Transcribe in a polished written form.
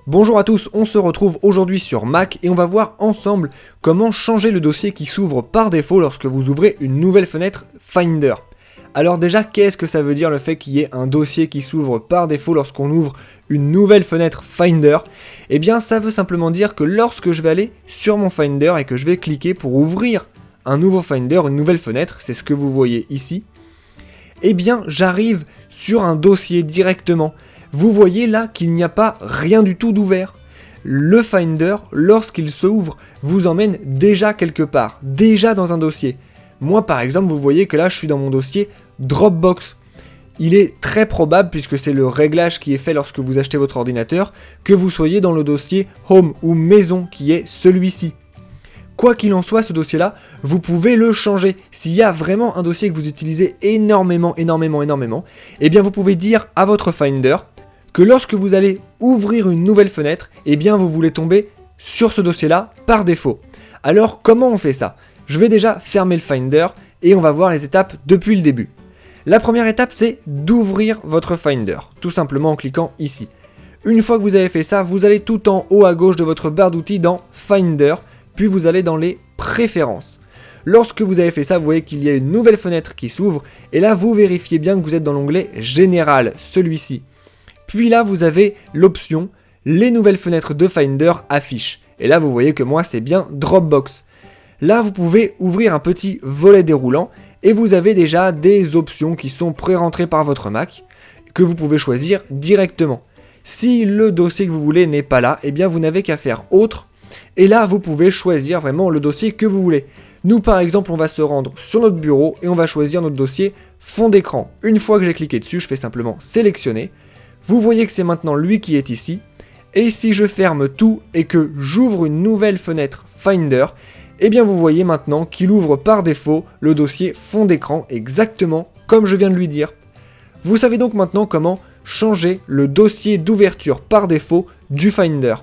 Bonjour à tous, on se retrouve aujourd'hui sur Mac et on va voir ensemble comment changer le dossier qui s'ouvre par défaut lorsque vous ouvrez une nouvelle fenêtre Finder. Alors déjà, qu'est-ce que ça veut dire le fait qu'il y ait un dossier qui s'ouvre par défaut lorsqu'on ouvre une nouvelle fenêtre Finder? Eh bien ça veut simplement dire que lorsque je vais aller sur mon Finder et que je vais cliquer pour ouvrir un nouveau Finder, une nouvelle fenêtre, c'est ce que vous voyez ici, eh bien j'arrive sur un dossier directement. Vous voyez là qu'il n'y a pas rien du tout d'ouvert. Le Finder, lorsqu'il s'ouvre, vous emmène déjà quelque part, déjà dans un dossier. Moi par exemple, vous voyez que là je suis dans mon dossier Dropbox. Il est très probable, puisque c'est le réglage qui est fait lorsque vous achetez votre ordinateur, que vous soyez dans le dossier Home ou Maison qui est celui-ci. Quoi qu'il en soit, ce dossier-là, vous pouvez le changer. S'il y a vraiment un dossier que vous utilisez énormément, eh bien vous pouvez dire à votre Finder que lorsque vous allez ouvrir une nouvelle fenêtre, eh bien vous voulez tomber sur ce dossier-là par défaut. Alors comment on fait ça? Je vais déjà fermer le Finder et on va voir les étapes depuis le début. La première étape, c'est d'ouvrir votre Finder, tout simplement en cliquant ici. Une fois que vous avez fait ça, vous allez tout en haut à gauche de votre barre d'outils dans Finder, puis vous allez dans les préférences. Lorsque vous avez fait ça, vous voyez qu'il y a une nouvelle fenêtre qui s'ouvre, et là vous vérifiez bien que vous êtes dans l'onglet Général, celui-ci. Puis là vous avez l'option Les nouvelles fenêtres de Finder affichent. Et là vous voyez que moi c'est bien Dropbox. Là vous pouvez ouvrir un petit volet déroulant, et vous avez déjà des options qui sont pré-rentrées par votre Mac, que vous pouvez choisir directement. Si le dossier que vous voulez n'est pas là, eh bien vous n'avez qu'à faire Autre, et là vous pouvez choisir vraiment le dossier que vous voulez. Nous par exemple on va se rendre sur notre bureau et on va choisir notre dossier fond d'écran. Une fois que j'ai cliqué dessus, je fais simplement sélectionner. Vous voyez que c'est maintenant lui qui est ici. Et si je ferme tout et que j'ouvre une nouvelle fenêtre Finder, eh bien vous voyez maintenant qu'il ouvre par défaut le dossier fond d'écran exactement comme je viens de lui dire. Vous savez donc maintenant comment changer le dossier d'ouverture par défaut du Finder.